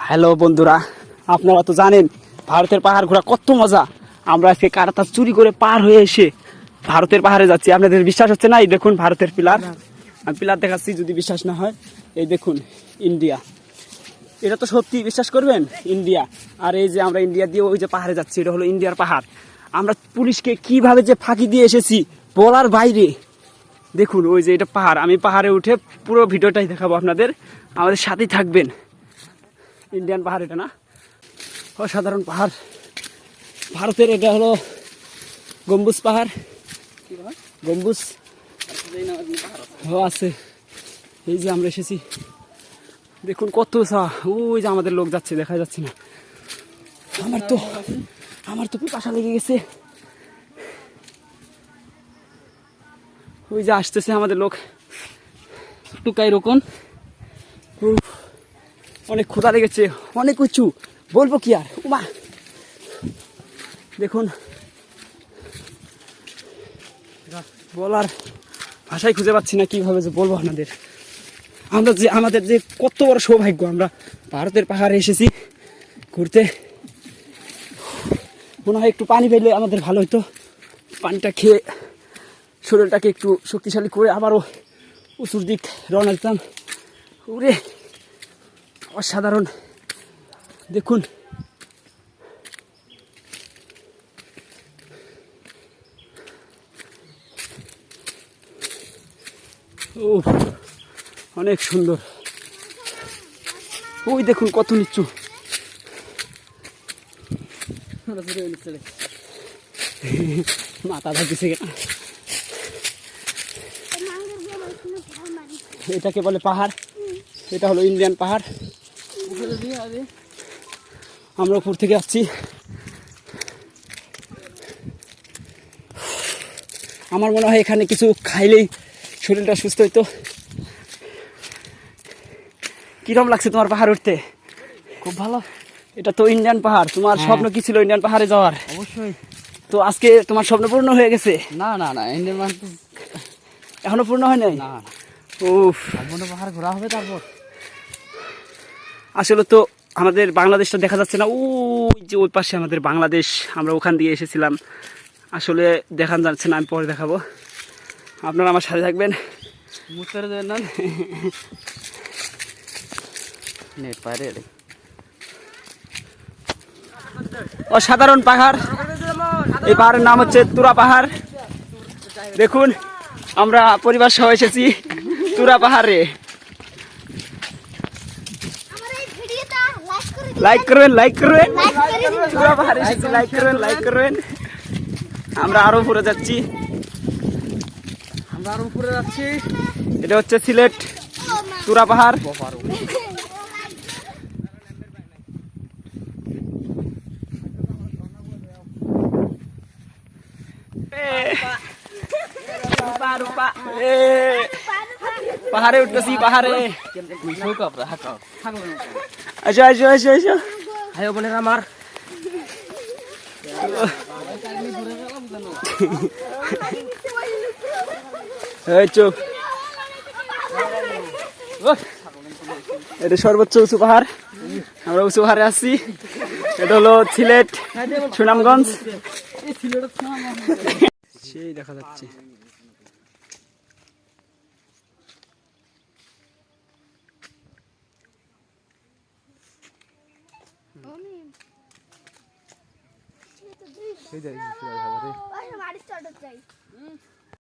Hello বন্ধুরা, আপনারা তো জানেন ভারতের পাহাড় ঘোরা কত মজা। আমরা আজকে কারাতা চুরি করে পার হয়ে এসে ভারতের পাহাড়ে যাচ্ছি। আপনাদের বিশ্বাস হচ্ছে না? এই দেখুন ভারতের পিলার, আমি পিলার দেখাচ্ছি যদি বিশ্বাস না হয়। এই দেখুন ইন্ডিয়া, এটা তো সত্যি, বিশ্বাস করবেন ইন্ডিয়া। আর এই যে আমরা ইন্ডিয়া দিয়ে ওই যে পাহাড়ে যাচ্ছি, এটা হলো ইন্ডিয়ার পাহাড়। আমরা পুলিশকে কিভাবে যে ফাঁকি দিয়ে এসেছি বলার বাইরে। দেখুন ওই যে এটা পাহাড়, আমি পাহাড়ে উঠে পুরো ভিডিওটাই দেখাবো আপনাদের, আমাদের সাথেই থাকবেন। ইন্ডিয়ান পাহাড় এটা না, অসাধারণ পাহাড় ভারতের। এটা হলো গম্বুজ পাহাড়, গম্বুজ আছে। এই যে আমরা এসেছি, দেখুন কত উঁচা। ওই যে আমাদের লোক যাচ্ছে, দেখা যাচ্ছে না। আমার তো পিপাসা লেগে গেছে। ওই যে আসতেছে আমাদের লোক, টুকাই রকম। অনেক ক্ষুধা লেগেছে, অনেক উঁচু, বলবো কি আর। উমা দেখুন, বলার ভাষাই খুঁজে পাচ্ছি না কিভাবে যে বলবো আপনাদের। আমাদের যে কত বড় সৌভাগ্য, আমরা ভারতের পাহাড়ে এসেছি ঘুরতে। মনে হয় একটু পানি পেলে আমাদের ভালো হতো। পানিটা খেয়ে শরীরটাকে একটু শক্তিশালী করে আবারও উঁচুর দিক রওনা দিতাম। ওরে অসাধারণ, দেখুন ও অনেক সুন্দর। ওই দেখুন কত নিচু, মাথা থাকছে। এটাকে বলে পাহাড়, এটা হলো ইন্ডিয়ান পাহাড়। আমরা উপর থেকে আসছি। আমার মনে হয় এখানে কিছু খাইলেই শরীরটা সুস্থ হইতো। কিরম লাগছে তোমার পাহাড় উঠতে? খুব ভালো। এটা তো ইন্ডিয়ান পাহাড়, তোমার স্বপ্ন কি ছিল ইন্ডিয়ান পাহাড়ে যাওয়ার? অবশ্যই। তো আজকে তোমার স্বপ্ন পূর্ণ হয়ে গেছে? না না না, ইন্ডিয়ান পাহাড় এখনো পূর্ণ হয় নাই? না, উফ, পাহাড় ঘোরা হবে তারপর। আসলে তো আমাদের বাংলাদেশটা দেখা যাচ্ছে না। ওই যে ওই পাশে আমাদের বাংলাদেশ, আমরা ওখান দিয়ে এসেছিলাম। আসলে দেখান যাচ্ছে না, আমি পরে দেখাবো। আপনারা আমার সাথে থাকবেন। অসাধারণ পাহাড়, এই পাহাড়ের নাম হচ্ছে তুরা পাহাড়। দেখুন আমরা পরিবার সহ এসেছি তুরা পাহাড়ে। লাইক করবেন, লাইক করবেন। তুরা পাহাড়ে এসেছি, লাইক করবেন, লাইক করবেন। আমরা আরো উপরে যাচ্ছি, এটা হচ্ছে সিলেট তুরা পাহাড়। পাহাড়ে উঠতেছি, পাহাড়ে। আচ্ছা আচ্ছা আচ্ছা আচ্ছা, হাই বোনেরা আমার। চুপ, এটা সর্বোচ্চ উঁচু পাহাড়, আমরা উঁচু পাহাড়ে আসছি। এটা হলো সিলেট সুনামগঞ্জ, সেই দেখা যাচ্ছে।